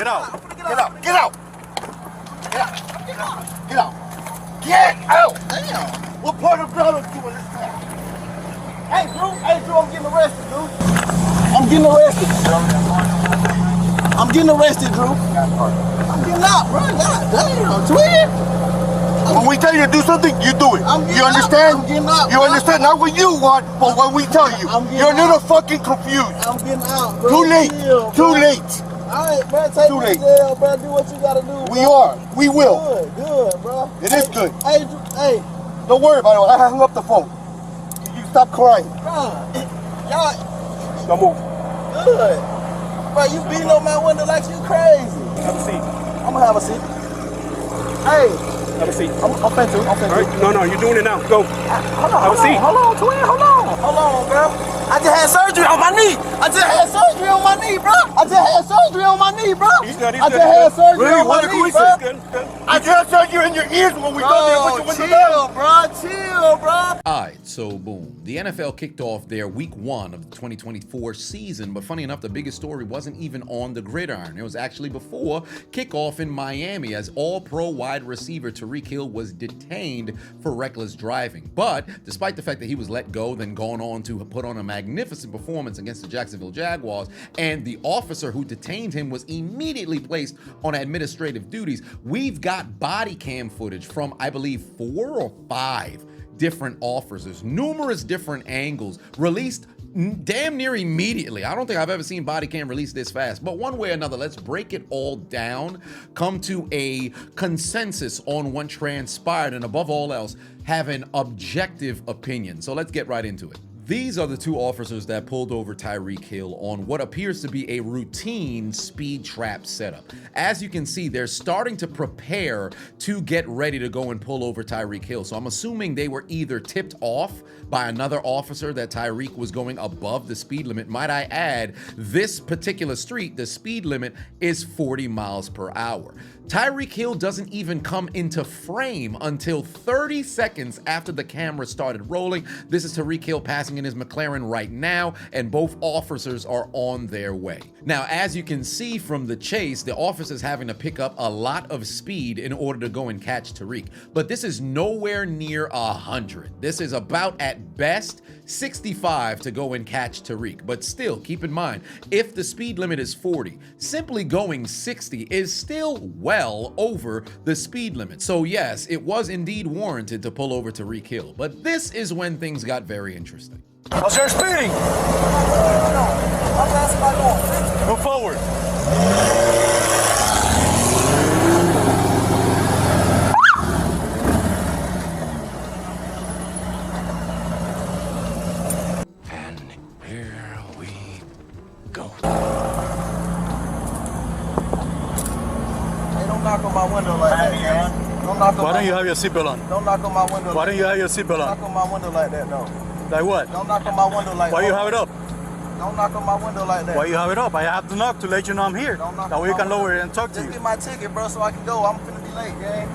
Get out. Get out. Get out. Get out. Get out. Get out. Get out. Damn. What part of blood are you in this town? Hey, Drew, I'm getting arrested, Drew. I'm getting arrested. I'm getting arrested, Drew. I'm getting out, bro. God damn, twin. When we tell you to do something, you do it. You understand? I'm getting out. You understand? Not what you want, but what we tell you. You're a little fucking confused. I'm getting out, bro. Too late. Chill, Too late. Alright, bro. Take me to jail, bro. Do what you gotta do, bro. We are. We will. Good, bro. It is good. Hey. Don't worry about it. I hung up the phone. You stop crying. Bro, y'all. Don't move. Good. Bro, you beating on my window like you crazy. Have a seat. I'm gonna have a seat. Hey. Have a seat. I'm finna too. Right. No, you're doing it now. Go. Hold Have a seat. Hold on, twin. Hold on, bro. I just had surgery on my knee. bro. I just had surgery on my knee, bro. He's good. I just had surgery on my knee, bro. Good. I just heard you in your ears when we got there. Chill, bro. All right, so boom. The NFL kicked off their week 1 of the 2024 season, but funny enough, the biggest story wasn't even on the gridiron. It was actually before kickoff in Miami, as all-pro wide receiver Tyreek Hill was detained for reckless driving. But despite the fact that he was let go, then gone on to put on a magnificent performance against the Jacksonville Jaguars, and the officer who detained him was immediately placed on administrative duties, we've got body cam footage from, I believe, 4 or 5 different officers, numerous different angles, released damn near immediately. I don't think I've ever seen body cam released this fast, but one way or another, let's break it all down, come to a consensus on what transpired, and above all else, have an objective opinion. So let's get right into it. These are the 2 officers that pulled over Tyreek Hill on what appears to be a routine speed trap setup. As you can see, they're starting to prepare to get ready to go and pull over Tyreek Hill. So I'm assuming they were either tipped off by another officer that Tyreek was going above the speed limit. Might I add, this particular street, the speed limit is 40 miles per hour. Tyreek Hill doesn't even come into frame until 30 seconds after the camera started rolling. This is Tyreek Hill passing in his McLaren right now, and both officers are on their way. Now, as you can see from the chase, the officer's having to pick up a lot of speed in order to go and catch Tyreek. But this is nowhere near 100. This is about, at best, 65 to go and catch Tyreek. But still, keep in mind, if the speed limit is 40, simply going 60 is still well over the speed limit. So yes, it was indeed warranted to pull over Tyreek Hill. But this is when things got very interesting. What's your speeding? Go forward. And here we go. Don't knock on my window like that, man. Why don't you have your seatbelt on? Don't knock on my window. Why don't you have your seatbelt Knock on? on my window like that, no. Like what? Don't knock on my window like that. Why you have it up? Don't knock on my window like that. Why you have it up? I have to knock to let you know I'm here. Don't knock That on way you my can window. lower it and talk to Just you. get my ticket, bro, so I can go. I'm finna be late, gang.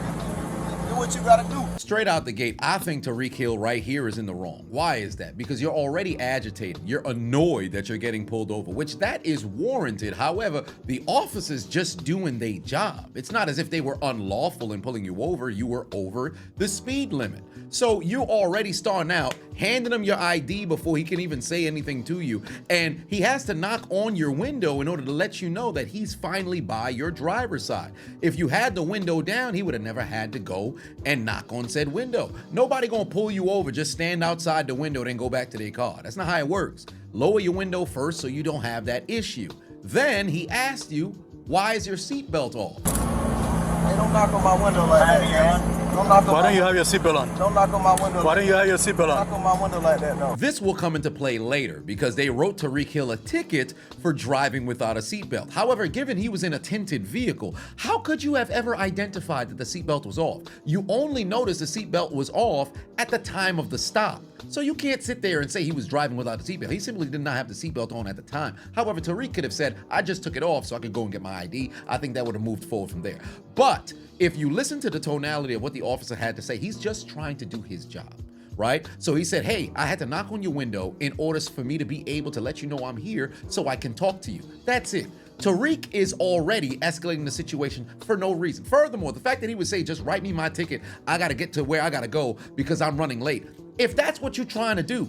Do what you gotta do. Straight out the gate, I think Tyreek Hill right here is in the wrong. Why is that? Because you're already agitated. You're annoyed that you're getting pulled over, which that is warranted. However, the officers just doing their job. It's not as if they were unlawful in pulling you over. You were over the speed limit. So you already starting out, handing him your ID before he can even say anything to you. And he has to knock on your window in order to let you know that he's finally by your driver's side. If you had the window down, he would have never had to go and knock on said window. Nobody gonna pull you over, just stand outside the window, then go back to their car. That's not how it works. Lower your window first so you don't have that issue. Then he asked you, why is your seatbelt off? Hey, don't knock on my window like that, man. Why don't you have your seatbelt on? Don't knock on my window. Why don't you have your seatbelt Knock on? on my window like that, no. This will come into play later because they wrote Tyreek Hill a ticket for driving without a seatbelt. However, given he was in a tinted vehicle, how could you have ever identified that the seatbelt was off? You only noticed the seatbelt was off at the time of the stop. So you can't sit there and say he was driving without a seatbelt. He simply did not have the seatbelt on at the time. However, Tyreek could have said, I just took it off so I could go and get my ID. I think that would have moved forward from there. But if you listen to the tonality of what the officer had to say, he's just trying to do his job, right? So he said, hey, I had to knock on your window in order for me to be able to let you know I'm here so I can talk to you. That's it. Tyreek is already escalating the situation for no reason. Furthermore, the fact that he would say, just write me my ticket, I gotta get to where I gotta go because I'm running late. If that's what you're trying to do,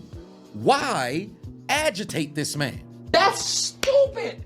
why agitate this man? That's stupid.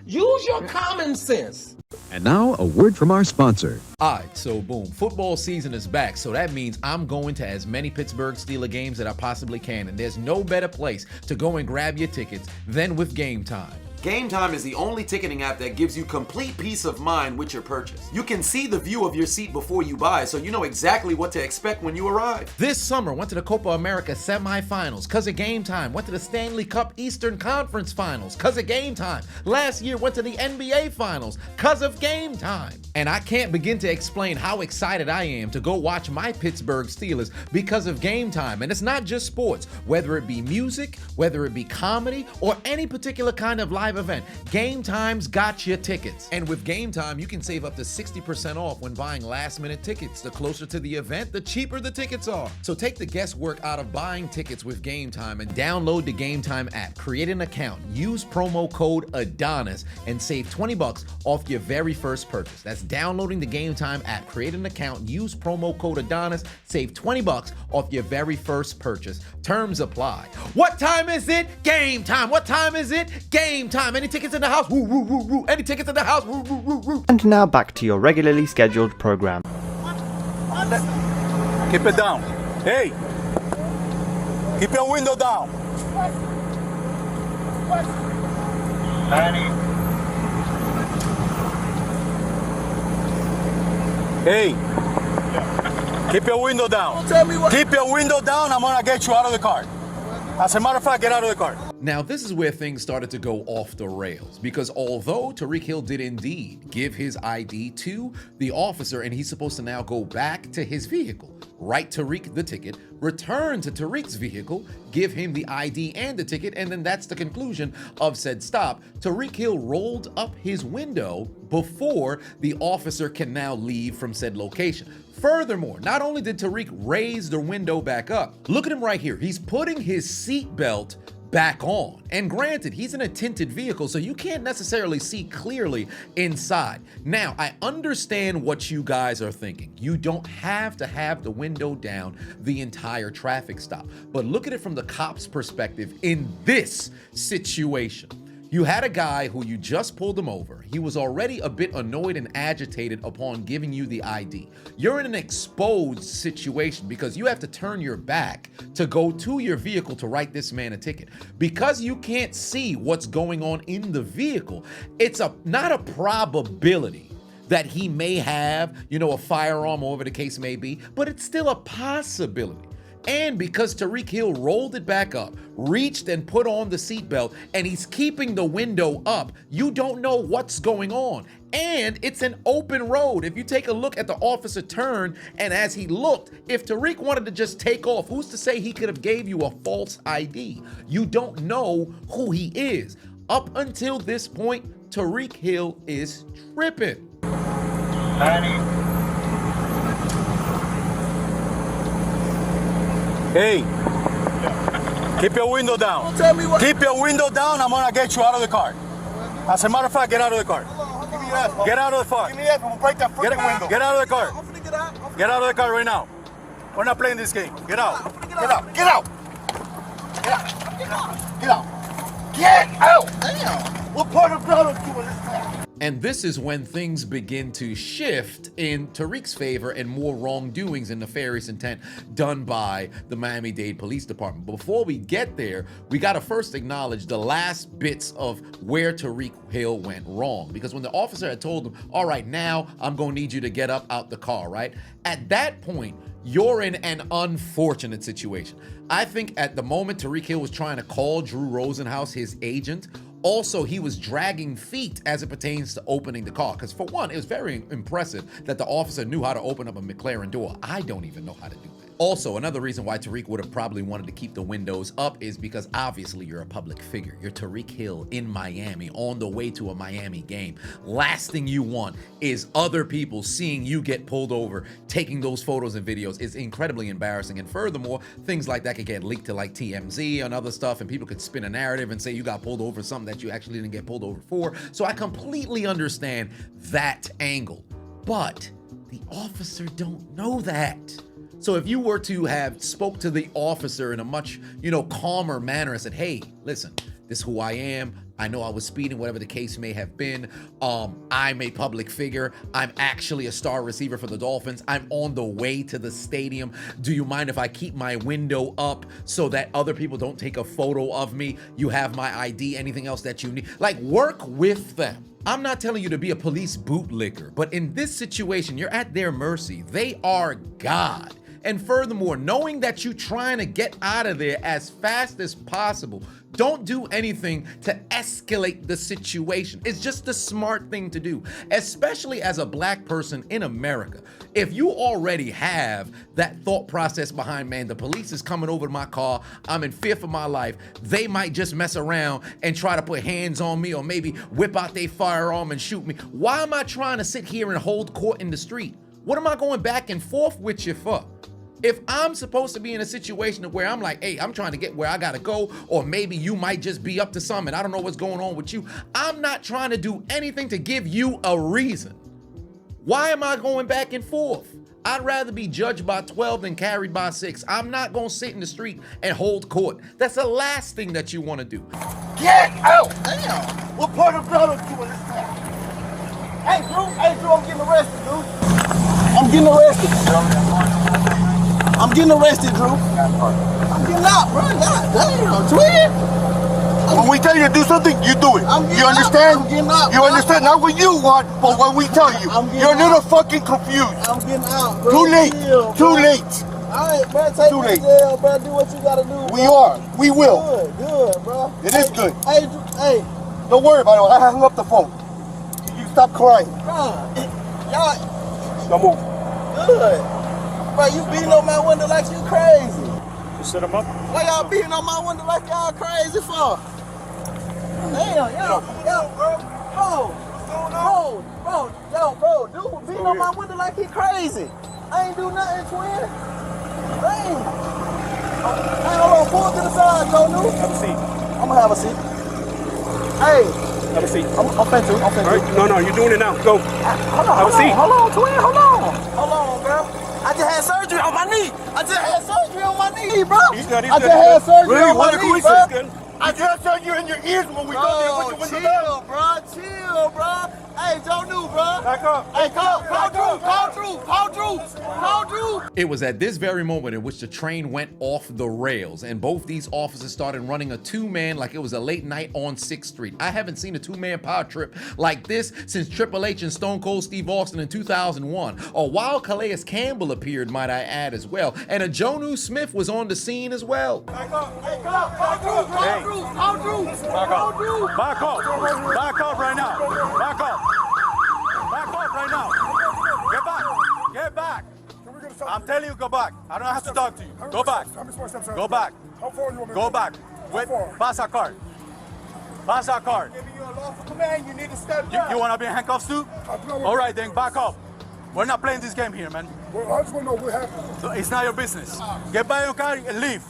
Use your common sense. And now, a word from our sponsor. All right, so boom, football season is back. So that means I'm going to as many Pittsburgh Steelers games that I possibly can. And there's no better place to go and grab your tickets than with Game Time. Game Time is the only ticketing app that gives you complete peace of mind with your purchase. You can see the view of your seat before you buy, so you know exactly what to expect when you arrive. This summer, went to the Copa America semifinals because of Game Time. Went to the Stanley Cup Eastern Conference Finals because of Game Time. Last year, went to the NBA Finals because of Game Time. And I can't begin to explain how excited I am to go watch my Pittsburgh Steelers because of Game Time. And it's not just sports, whether it be music, whether it be comedy, or any particular kind of live event. Game Time's got your tickets. And with Game Time, you can save up to 60% off when buying last-minute tickets. The closer to the event, the cheaper the tickets are. So take the guesswork out of buying tickets with Game Time and download the Game Time app. Create an account, use promo code Adonis, and save $20 off your very first purchase. That's downloading the Game Time app. Create an account, use promo code Adonis, save $20 off your very first purchase. Terms apply. What time is it? Game Time. What time is it? Game Time. Any tickets in the house? Woo, woo, woo, woo. Any tickets in the house? Woo, woo, woo, woo. And now back to your regularly scheduled program. Keep it down. Hey, keep your window down. Hey, keep your window down. Keep your window down. I'm gonna get you out of the car. As a matter of fact, get out of the car. Now, this is where things started to go off the rails because although Tyreek Hill did indeed give his ID to the officer and he's supposed to now go back to his vehicle, write Tyreek the ticket, return to Tyreek's vehicle, give him the ID and the ticket, and then that's the conclusion of said stop. Tyreek Hill rolled up his window before the officer can now leave from said location. Furthermore, not only did Tyreek raise the window back up, look at him right here. He's putting his seatbelt back on. And granted, he's in a tinted vehicle, so you can't necessarily see clearly inside. Now, I understand what you guys are thinking. You don't have to have the window down the entire traffic stop. But look at it from the cop's perspective in this situation. You had a guy who you just pulled him over. He was already a bit annoyed and agitated upon giving you the ID. You're in an exposed situation because you have to turn your back to go to your vehicle to write this man a ticket. Because you can't see what's going on in the vehicle, it's not a probability that he may have, a firearm or whatever the case may be, but it's still a possibility. And because Tyreek Hill rolled it back up, reached and put on the seatbelt, and he's keeping the window up, you don't know what's going on. And it's an open road. If you take a look at the officer turn, and as he looked, if Tyreek wanted to just take off, who's to say he could have gave you a false ID? You don't know who he is. Up until this point, Tyreek Hill is tripping. Hey, keep your window down. Keep your window down. I'm gonna get you out of the car. As a matter of fact, get out of the car. Get out of the car. Give me that. I'm gonna break that freaking window. Get out of the car. Get out of the car right now. We're not playing this game. Get out. Get out. Get out. Get out. Get out. Get out. Get out. Damn. What part of blood are you in this town? And this is when things begin to shift in Tyreek's favor and more wrongdoings and nefarious intent done by the Miami-Dade Police Department. But before we get there, we got to first acknowledge the last bits of where Tyreek Hill went wrong. Because when the officer had told him, all right, now I'm going to need you to get up out the car, right? At that point, you're in an unfortunate situation. I think at the moment Tyreek Hill was trying to call Drew Rosenhaus, his agent. Also, he was dragging feet as it pertains to opening the car. Because for one, it was very impressive that the officer knew how to open up a McLaren door. I don't even know how to do that. Also, another reason why Tyreek would have probably wanted to keep the windows up is because obviously you're a public figure. You're Tyreek Hill in Miami on the way to a Miami game. Last thing you want is other people seeing you get pulled over, taking those photos and videos. It's incredibly embarrassing. And furthermore, things like that could get leaked to like TMZ and other stuff, and people could spin a narrative and say you got pulled over for something that you actually didn't get pulled over for. So I completely understand that angle. But the officer don't know that. So if you were to have spoke to the officer in a much, calmer manner and said, hey, listen, this is who I am. I know I was speeding, whatever the case may have been. I'm a public figure. I'm actually a star receiver for the Dolphins. I'm on the way to the stadium. Do you mind if I keep my window up so that other people don't take a photo of me? You have my ID, anything else that you need. Like, work with them. I'm not telling you to be a police bootlicker, but in this situation, you're at their mercy. They are God. And furthermore, knowing that you're trying to get out of there as fast as possible, don't do anything to escalate the situation. It's just the smart thing to do, especially as a black person in America. If you already have that thought process behind, man, the police is coming over to my car, I'm in fear for my life, they might just mess around and try to put hands on me or maybe whip out their firearm and shoot me. Why am I trying to sit here and hold court in the street? What am I going back and forth with you for? If I'm supposed to be in a situation where I'm like, hey, I'm trying to get where I gotta go, or maybe you might just be up to something, I don't know what's going on with you. I'm not trying to do anything to give you a reason. Why am I going back and forth? I'd rather be judged by 12 than carried by 6. I'm not gonna sit in the street and hold court. That's the last thing that you wanna do. Get out! Damn! What part of blood are you in this town? Hey, Drew, I'm getting arrested, dude. I'm getting arrested. I'm getting arrested, Drew. I'm getting out, bro. God damn, twin. When we tell you to do something, you do it. You understand? I'm getting out. You understand? Not what you want, but what we tell you. You're a little fucking confused. I'm getting out, bro. Too late. Chill, Too late. All right, bro. Take me to jail, bro. Do what you gotta do, bro. We are. We will. Good, bro. It is good. Hey, Drew, hey. Don't worry about it. I hung up the phone. You stop crying. Bro, y'all. Don't move. Good. Bro, you beating on my window like you crazy. You set him up? Why y'all beating on my window like y'all crazy for? Damn, yo, bro, dude, beating on my window like he crazy. I ain't do nothing, twin. Dang. Hey, hold on, pull to the side, Joe, dude. Have a seat. I'm gonna have a seat. Hey. Have a seat. I'm finna. All right, no, you're doing it now. Go. Have a seat. Hold on, twin, hold on, bro. I just had surgery on my knee. I just had surgery on my knee, bro. He's good. I just had surgery on my knee, bro. I just heard you in your ears when we told you to put your window down. Chill, bro. Hey, Joe New, bro. Back up. Hey, call Drew. It was at this very moment in which the train went off the rails and both these officers started running a two-man like it was a late night on 6th Street. I haven't seen a two-man power trip like this since Triple H and Stone Cold Steve Austin in 2001. Or while Calais Campbell appeared, might I add, as well. And a Jonu Smith was on the scene as well. Back up. Hey, call Drew. Back up right now. Back up right now. Get back. I'm telling you, go back. I don't have to talk to you. Go back. Go back. How far you want me to Go back. Wait. Pass our card. Giving you a lawful command, you need to step back. You want to be in handcuffs too? All right, then back up. We're not playing this game here, man. Well, I just want to know what happened. So it's not your business. Get by your car and leave.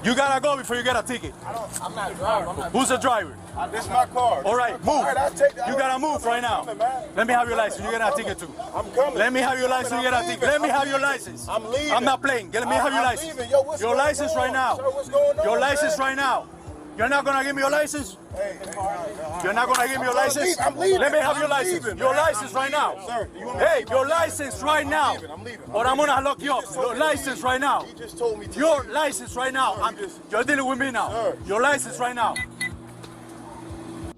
You gotta go before you get a ticket. I'm not driving. Who's the driver? This is my car. All right, move. You gotta move right now. Let me have your license. You get a ticket too. I'm coming. Let me have your license. You get a ticket. Let me have your license. I'm leaving. I'm not playing. Let me have your license. Your license right now. Your license right now. You're not gonna give me your license? You're not gonna give me your license? I'm leaving. Let me have your license. Your license right now. Hey, your license right now. Or I'm gonna lock you up. Your license right now. He just told me to. Your license right now. You're dealing with me now. Your license right now.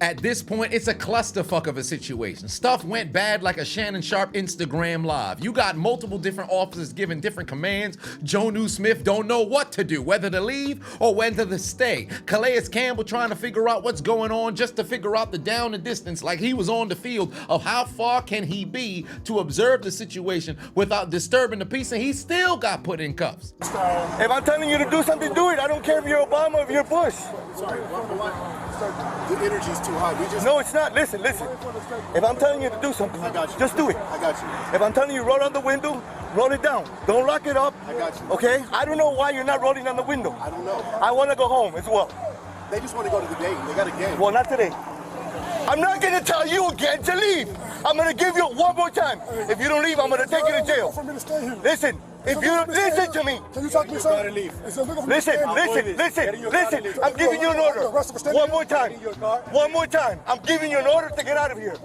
At this point, it's a clusterfuck of a situation. Stuff went bad like a Shannon Sharp Instagram live. You got multiple different officers giving different commands. Jonu Smith don't know what to do, whether to leave or whether to stay. Calais Campbell trying to figure out what's going on just to figure out the down and distance like he was on the field of how far can he be to observe the situation without disturbing the peace, and he still got put in cuffs. If I'm telling you to do something, do it. I don't care if you're Obama or if you're Bush. Sorry, the energy's too high. No, it's not. Listen. If I'm telling you to do something, I got you. just do it. I got you. If I'm telling you roll down the window, roll it down. Don't lock it up. I got you. Okay? I don't know why you're not rolling down the window. I don't know. I want to go home as well. They just want to go to the game. They got a game. Well, not today. I'm not going to tell you again to leave. I'm going to give you one more time. If you don't leave, I'm going to take you to jail. For me to stay here. Listen, if you don't listen to me. Can you talk to me, sir? Listen. I'm giving you an order. One more time. One more time. I'm giving you an order to get out of here.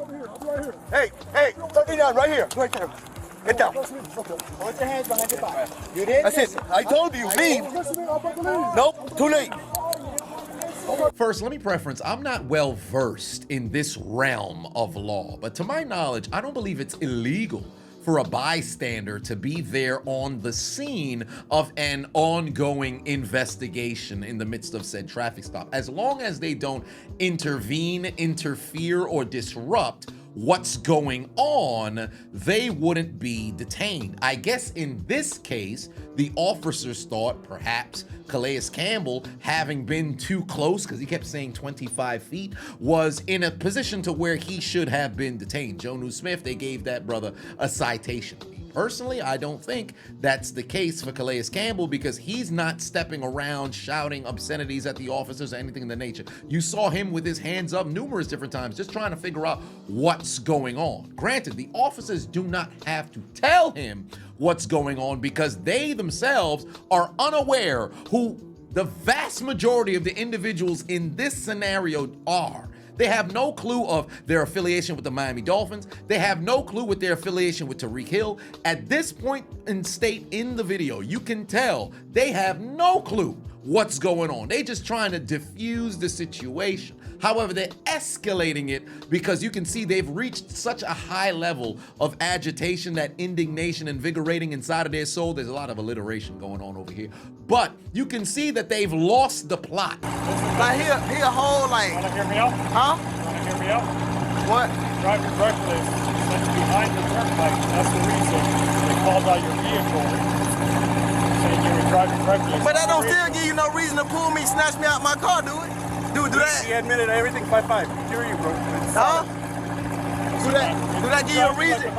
Hey, put me down right here. Right there. Get down. Put your hands behind your back. You did? That's it. I told you, leave. Nope, too late. First, let me preference, I'm not well versed in this realm of law, but to my knowledge, I don't believe it's illegal for a bystander to be there on the scene of an ongoing investigation in the midst of said traffic stop, as long as they don't intervene, interfere, or disrupt what's going on, they wouldn't be detained. I guess in this case, the officers thought perhaps Calais Campbell, having been too close, because he kept saying 25 feet, was in a position to where he should have been detained. Jonu Smith, they gave that brother a citation. Personally, I don't think that's the case for Calais Campbell, because he's not stepping around shouting obscenities at the officers or anything of the nature. You saw him with his hands up numerous different times, just trying to figure out what's going on. Granted, the officers do not have to tell him what's going on because they themselves are unaware who the vast majority of the individuals in this scenario are. They have no clue of their affiliation with the Miami Dolphins. They have no clue with their affiliation with Tyreek Hill. At this point in state in the video, you can tell they have no clue what's going on. They just trying to diffuse the situation. However, they're escalating it because you can see they've reached such a high level of agitation, that indignation invigorating inside of their soul. There's a lot of alliteration going on over here. But you can see that they've lost the plot. Like he a whole like. Wanna hear me out? Huh? Wanna hear me out? What? Driving reckless, sent you behind the turnpike. That's the reason they called out your vehicle, saying you were driving reckless. But that don't still give you no reason to pull me, snatch me out my car, do it? Do that? He admitted everything 5-5. Hear you, bro. Huh? Do that give you a reason?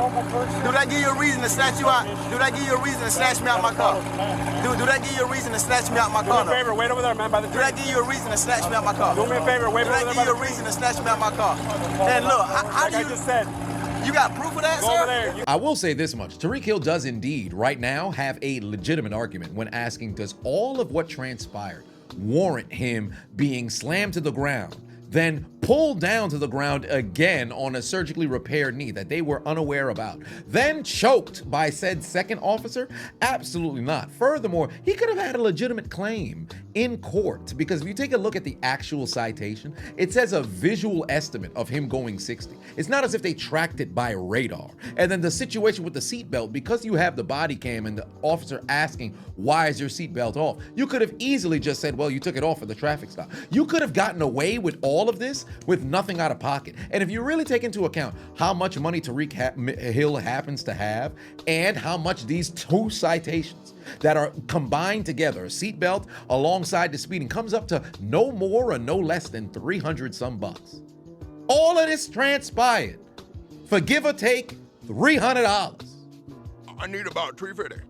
Do that give you a reason to snatch you out? Do that give you a reason to snatch me out my car? Do that give you a reason to snatch me out my car? Do me a favor, wait over there, man, by the Do that give you a reason to snatch me out my car? Do me a favor, wait Do over that there. give you a reason to snatch me out my car? And look, how do Like you? I just said, You got proof of that, go sir? over there. I will say this much. Tyreek Hill does indeed right now have a legitimate argument when asking, does all of what transpired warrant him being slammed to the ground, then pulled down to the ground again on a surgically repaired knee that they were unaware about, then choked by said second officer? Absolutely not. Furthermore, he could have had a legitimate claim in court, because if you take a look at the actual citation, it says a visual estimate of him going 60. It's not as if they tracked it by radar. And then the situation with the seatbelt, because you have the body cam and the officer asking, why is your seatbelt off? You could have easily just said, well, you took it off for the traffic stop. You could have gotten away with all of this with nothing out of pocket. And if you really take into account how much money Tyreek Hill happens to have and how much these two citations that are combined together, a seatbelt alongside the speeding, comes up to no more or no less than 300 some bucks. All of this transpired for give or take $300. I need about 350.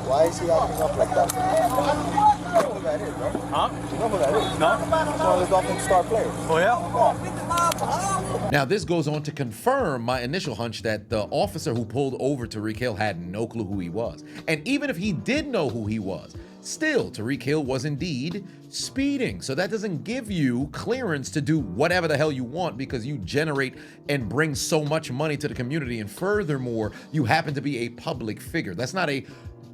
Why is he acting up like that? You know who that is, right? Huh? You know who that is? No? He's one of the Dolphins star players. Oh, yeah? Now, this goes on to confirm my initial hunch that the officer who pulled over Tyreek Hill had no clue who he was. And even if he did know who he was, still, Tyreek Hill was indeed speeding. So that doesn't give you clearance to do whatever the hell you want, because you generate and bring so much money to the community. And furthermore, you happen to be a public figure. That's not a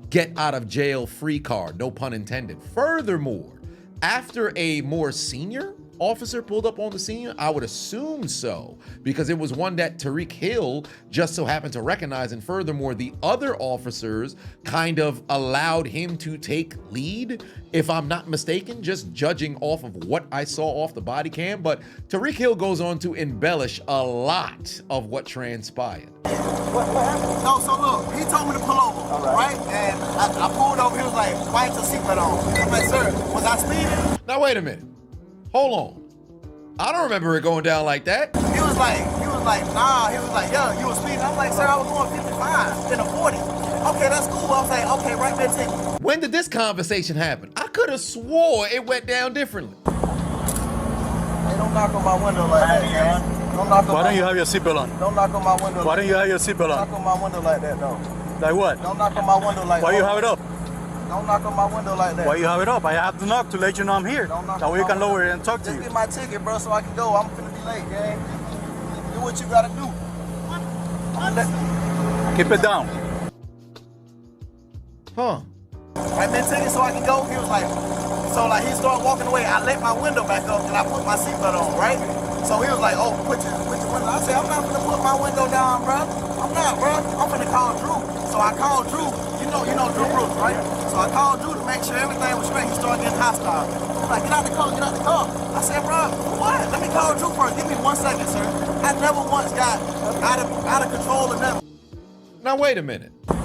get out of jail free card, no pun intended. Furthermore, after a more senior officer pulled up on the scene? I would assume so, because it was one that Tyreek Hill just so happened to recognize, and furthermore, the other officers kind of allowed him to take lead, if I'm not mistaken, just judging off of what I saw off the body cam. But Tyreek Hill goes on to embellish a lot of what transpired. What happened? No, so look, he told me to pull over, right? And I pulled over, he was like, why ain't your seatbelt on? I'm like, sir, was I speeding? Now, wait a minute. Hold on. I don't remember it going down like that. He was like, nah. He was like, yo, you was speeding. I'm like, sir, I was going 55 in a 40. Okay, that's cool. I was like, okay, right there, take me. When did this conversation happen? I could have swore it went down differently. Hey, don't knock on my window like that, man. Don't knock on Why don't you have your seatbelt on? Don't knock on my window. Why don't you have your seatbelt on? Don't knock on my window like that, though. Like what? Don't knock on my window like that. Why you have it up? Don't knock on my window like that. Why you have it up? I have to knock to let you know I'm here. That way you can lower it and talk to you. Just get my ticket, bro, so I can go. I'm finna be late, gang. Do what you gotta do. Keep it down. Huh. Right there, ticket so I can go. He was like, he started walking away. I let my window back up and I put my seatbelt on, right? So he was like, oh, put your window. I said, I'm not gonna put my window down, bro. I'm not, bro. I'm gonna call Drew. So I called Drew. You know Drew Bruce, right? So I called Drew to make sure everything was straight. He started getting hostile. He's like, get out the car, get out the car. I said, bro, what? Let me call Drew first. Give me 1 second, sir. I never once got out of control or nothing. Now, wait a minute. Hey,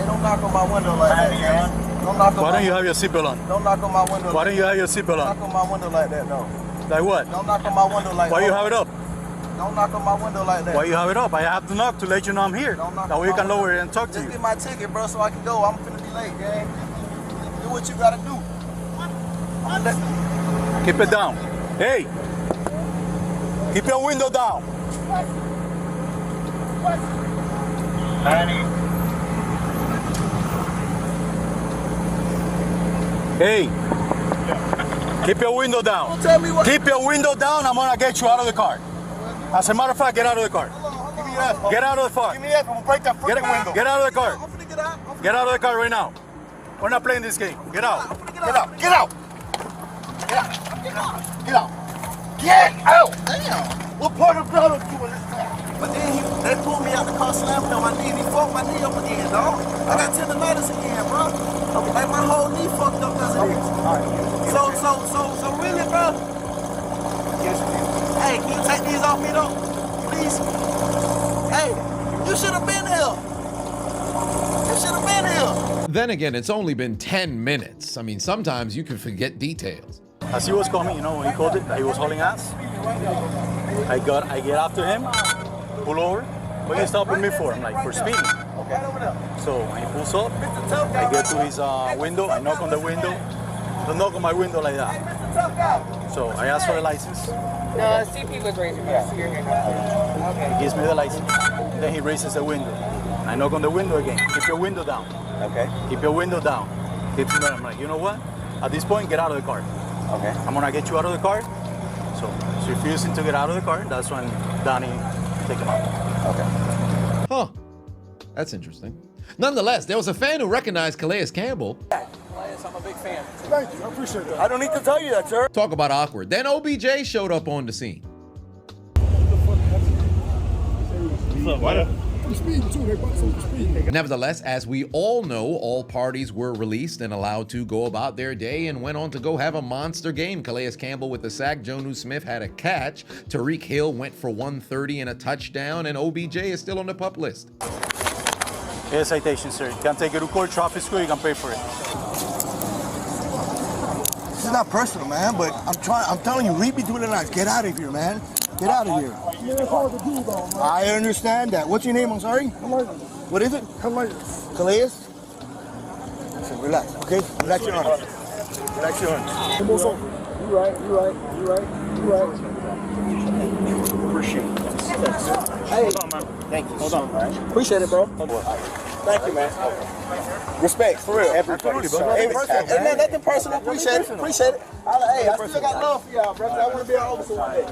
don't knock on my window like that, man. Don't knock on Why don't you have your seatbelt on? Don't knock on my window. Why don't you have your seatbelt on? Don't knock on my window like that, no. Like what? Don't knock on my window like that. Why you have it up? Don't knock on my window like that. Why you have it up? I have to knock to let you know I'm here. That way you can lower it and talk to you. Just get my ticket, bro, so I can go. I'm finna be late, gang. Do what you gotta do. Keep it down. Hey! Keep your window down. Hey! Keep your window down. Don't tell me what. Keep your window down. I'm gonna get you out of the car. As a matter of fact, get out of the car. Give me that. Get out of the car. Give me that. I'm gonna break that freaking window. Get out of the car. I'm finna get out. Get out of the car right now. We're not playing this game. Get out. Get out. Get out. Get out. Get out. Get out. Get out. Damn. What part of blood are you in this car? But then they pulled me out the car, slammed me on my knee, and he fucked my knee up again, dog. I got tendonitis again, bro. Like my whole knee fucked up because of this. So really, bro. Hey, can you take these off me though, please? Hey, you should have been here. You should have been here. Then again, it's only been 10 minutes. I mean, sometimes you can forget details. As he was coming, when he called it, that he was hauling ass. I get after him, pull over. What are you stopping me for? I'm like, for speeding. Okay. So when he pulls up, I get to his window, I knock on the window. Don't knock on my window like that. So I ask for the license. No, CP was raising her. So you're here. Okay. He gives me the license. Then he raises the window. I knock on the window again. Keep your window down. Okay. Keep your window down. Keeps me down. I'm like, you know what? At this point, get out of the car. Okay. I'm gonna get you out of the car. So he's refusing to get out of the car. That's when Donnie take him out. Okay. Huh. That's interesting. Nonetheless, there was a fan who recognized Calais Campbell. I'm a big fan. Thank you. I appreciate that. I don't need to tell you that, sir. Talk about awkward. Then OBJ showed up on the scene. Nevertheless, as we all know, all parties were released and allowed to go about their day and went on to go have a monster game. Calais Campbell with the sack, Jonnu Smith had a catch, Tyreek Hill went for 130 and a touchdown, and OBJ is still on the pup list. Here's a citation, sir. You can take it to court, traffic school, you can pay for it. This is not personal, man, but I'm telling you, read between the lines. Get out of here, man. Get out of here. Yeah, it's hard to do, though, man. I understand that. What's your name? I'm sorry? Calais. What is it? Calais. Calais? So relax, okay? Relax your arms. Relax your arms. You right. Appreciate it. Hey. Hold on, man. Thank you. Hold on, man. Appreciate it, bro. Thank you, man. Respect, for real. Everybody. Hey, man, nothing personal. Appreciate it. Hey, I still got love for y'all, bro. I want to be an officer one day.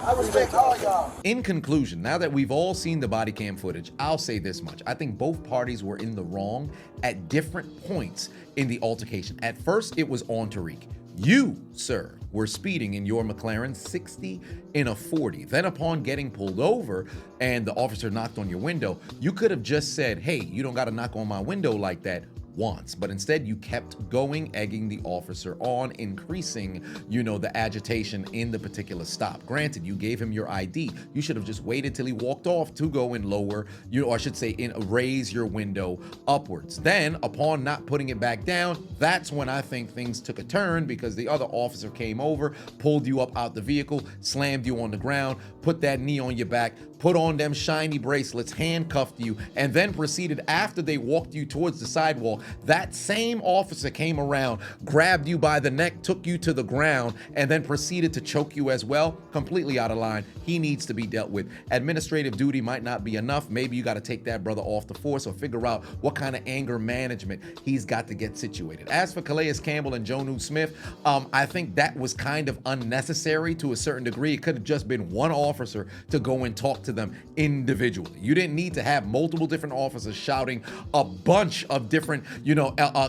I respect all y'all. In conclusion, now that we've all seen the body cam footage, I'll say this much. I think both parties were in the wrong at different points in the altercation. At first, it was on Tyreek. You, sir, were speeding in your McLaren 60 in a 40. Then upon getting pulled over and the officer knocked on your window, you could have just said, hey, you don't got to knock on my window like that once, but instead you kept going, egging the officer on, increasing, the agitation in the particular stop. Granted, you gave him your ID. You should have just waited till he walked off to go and lower, or I should say, raise your window upwards. Then, upon not putting it back down, that's when I think things took a turn, because the other officer came over, pulled you up out the vehicle, slammed you on the ground, put that knee on your back, put on them shiny bracelets, handcuffed you, and then proceeded, after they walked you towards the sidewalk, that same officer came around, grabbed you by the neck, took you to the ground, and then proceeded to choke you as well. Completely out of line. He needs to be dealt with. Administrative duty might not be enough. Maybe you got to take that brother off the force, or figure out what kind of anger management he's got to get situated. As for Calais Campbell and Jonnu Smith, I think that was kind of unnecessary to a certain degree. It could have just been one officer to go and talk to them individually. You didn't need to have multiple different officers shouting a bunch of different,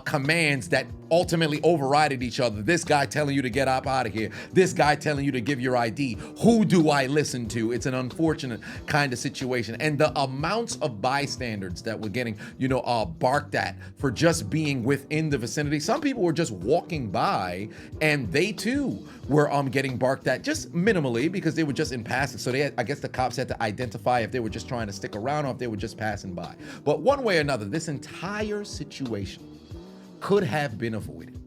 commands that ultimately overrided each other. This guy telling you to get up out of here. This guy telling you to give your ID. Who do I listen to? It's an unfortunate kind of situation. And the amounts of bystanders that were getting, barked at for just being within the vicinity. Some people were just walking by and they too were getting barked at, just minimally, because they were just in passing. So I guess the cops had to identify if they were just trying to stick around or if they were just passing by. But one way or another, this entire situation could have been avoided.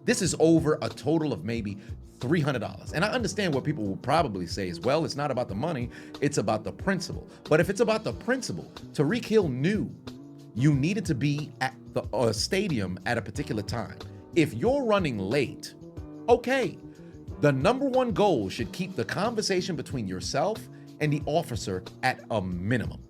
This is over a total of maybe $300. And I understand what people will probably say is, well, it's not about the money, it's about the principle. But if it's about the principle, Tyreek Hill knew you needed to be at the stadium at a particular time. If you're running late, okay, the number one goal should keep the conversation between yourself and the officer at a minimum,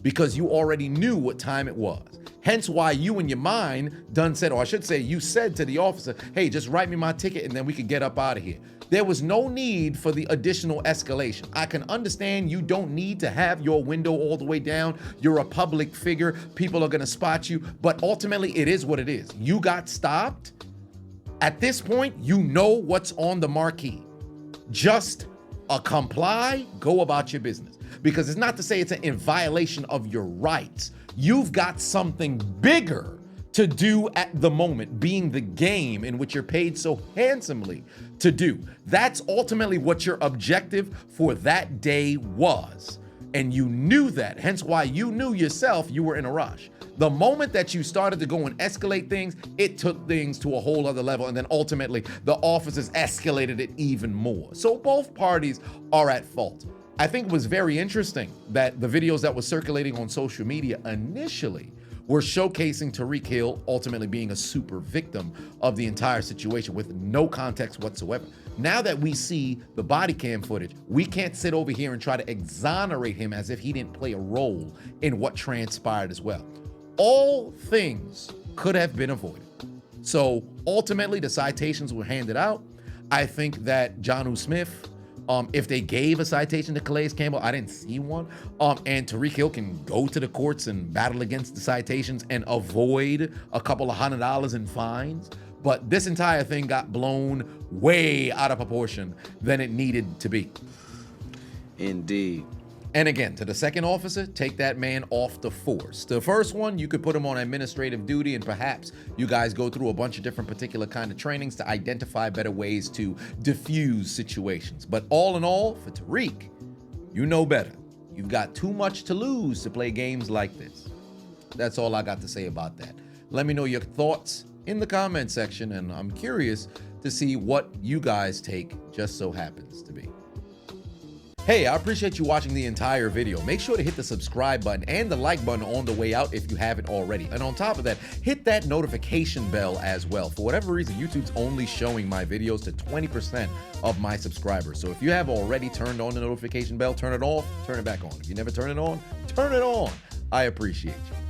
because you already knew what time it was. Hence why you in your mind done said, or I should say you said to the officer, hey, just write me my ticket and then we can get up out of here. There was no need for the additional escalation. I can understand you don't need to have your window all the way down. You're a public figure. People are gonna spot you, but ultimately it is what it is. You got stopped. At this point, you know what's on the marquee. Just comply, go about your business. Because it's not to say it's in violation of your rights. You've got something bigger to do at the moment, being the game in which you're paid so handsomely to do. That's ultimately what your objective for that day was. And you knew that, hence why you knew yourself you were in a rush. The moment that you started to go and escalate things, it took things to a whole other level, and then ultimately the officers escalated it even more. So both parties are at fault. I think it was very interesting that the videos that were circulating on social media initially were showcasing Tyreek Hill ultimately being a super victim of the entire situation with no context whatsoever. Now that we see the body cam footage, we can't sit over here and try to exonerate him as if he didn't play a role in what transpired as well. All things could have been avoided. So ultimately the citations were handed out. I think that Jonnu Smith, if they gave a citation to Calais Campbell, I didn't see one, and Tyreek Hill can go to the courts and battle against the citations and avoid a couple of $100 in fines. But this entire thing got blown way out of proportion than it needed to be. Indeed. And again, to the second officer, take that man off the force. The first one, you could put him on administrative duty, and perhaps you guys go through a bunch of different particular kind of trainings to identify better ways to diffuse situations. But all in all, for Tyreek, you know better. You've got too much to lose to play games like this. That's all I got to say about that. Let me know your thoughts in the comment section, and I'm curious to see what you guys take just so happens to be. Hey, I appreciate you watching the entire video. Make sure to hit the subscribe button and the like button on the way out if you haven't already. And on top of that, hit that notification bell as well. For whatever reason, YouTube's only showing my videos to 20% of my subscribers. So if you have already turned on the notification bell, turn it off, turn it back on. If you never turn it on, turn it on. I appreciate you.